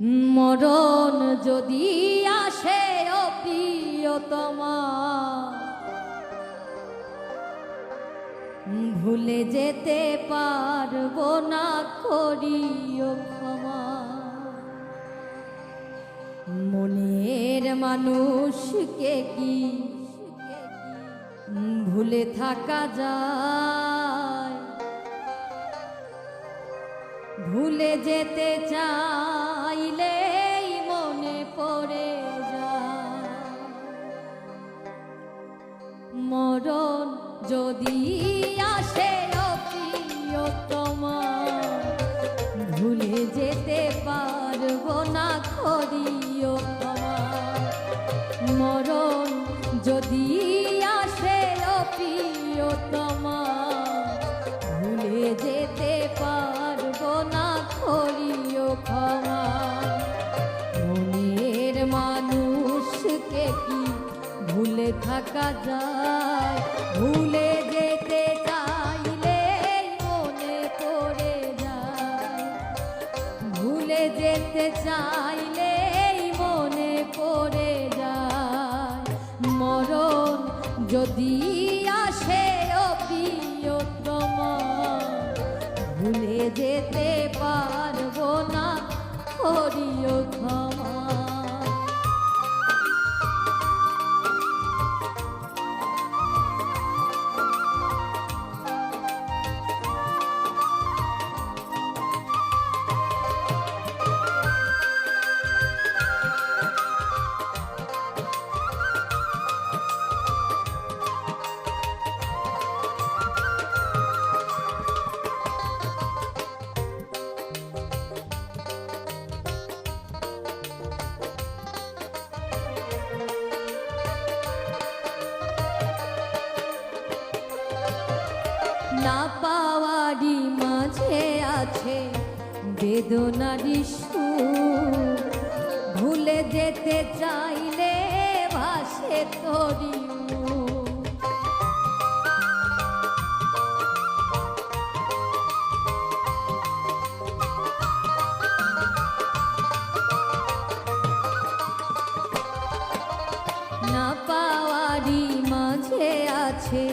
মরণ যদি আসে ও প্রিয়তমা, ভুলে যেতে পারবো না, করিও ক্ষমা। মনের মানুষকে কি ভুলে থাকা যায়? ভুলে যেতে চাইলেই মনে পড়ে যায়। মরণ যদি আসে ও প্রিয়তমা, ভুলে যেতে পারবো না, করিও ক্ষমা। মরণ যদি আসে ও প্রিয়তমা, ভুলে যেতে পারবো না, করিও ক্ষমা। মনের মানুষকে কি ভুলে থাকা যায়? ভুলে যেতে চাইলে মনে পড়ে যায়। ভুলে যেতে চাইলে মনে পড়ে যায়। মরণ যদি আসে ও প্রিয়তমা, ভুলে যেতে পারবো না, করিও ক্ষমা। না পাওয়ারই মাঝে আছে বেদনারই সুর, ভুলে যেতে চাইলে ভাসে তোরি মুখ। না পাওয়ারই মাঝে আছে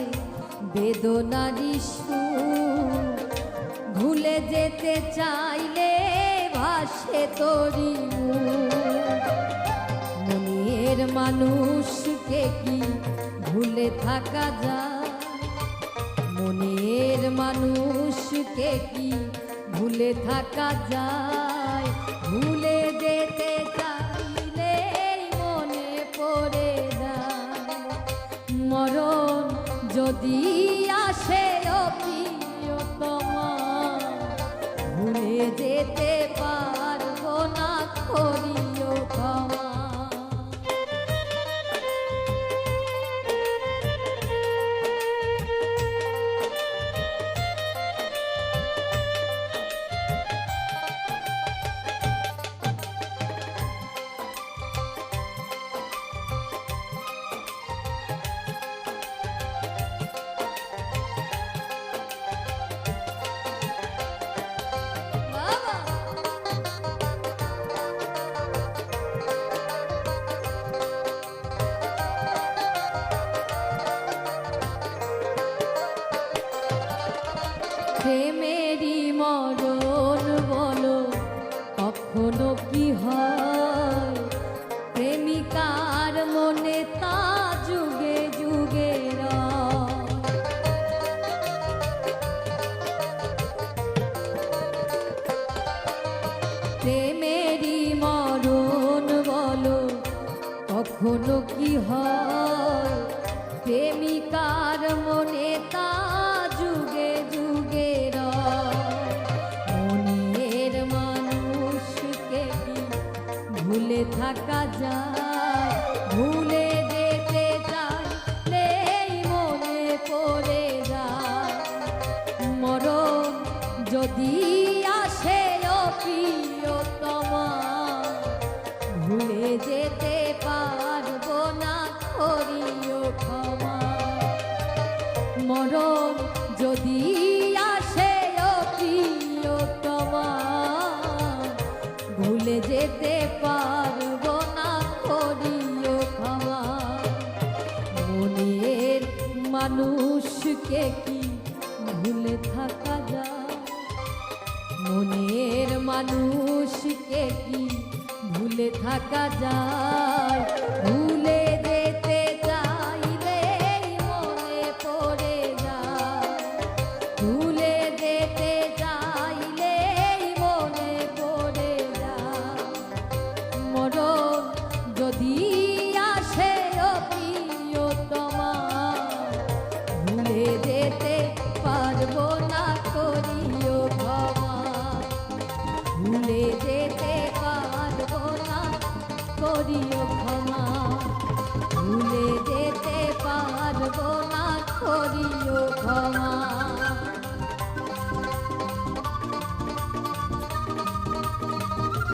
বেদনারই সুর, ভুলে যেতে চাইলে ভাসে তোরি মুখ। মনের মানুষকে কি ভুলে থাকা যায়? মনের মানুষকে কি ভুলে থাকা যায়? ভুলে যেতে চাইলে মনে পড়ে যায়। মরণ যদি আসে ও প্রিয়তমা, ভুলে যেতে পারবো না, করিও ক্ষমা। প্রেমেরই মরণ বলো কখনো কি হয়? প্রেমিকার মনে তা যুগে যুগে রয়। প্রেমেরই মরণ বলো কখনো কি হয়? প্রেমিকার মনে তা যুগে যুগে রয়। মনের মানুষকে কি ভুলে থাকা যায়? ভুলে যেতে চাইলে মনে পড়ে যায়। মরণ যদি আসে ও প্রিয়তমা, ভুলে যেতে পারবো না, করিও ক্ষমা। মরণ যদি আসে ও প্রিয়তমা, ভুলে যেতে পারবো না, করিও ক্ষমা। মনের মানুষকে কি ভুলে থাকা যায়? মনের মানুষকে কি ভুলে থাকা যায়? ভুলে যেতে চাইলে মনে পড়ে যায়, ভুলে যেতে চাইলে মনে পড়ে যায়। মরণ যদি আসে ও প্রিয়তমা, ভুলে যেতে পারবো না, করিও ক্ষমা। ভুলে যেতে পারবো না, করিও ক্ষমা। ভুলে যেতে পারবো না, করিও ক্ষমা।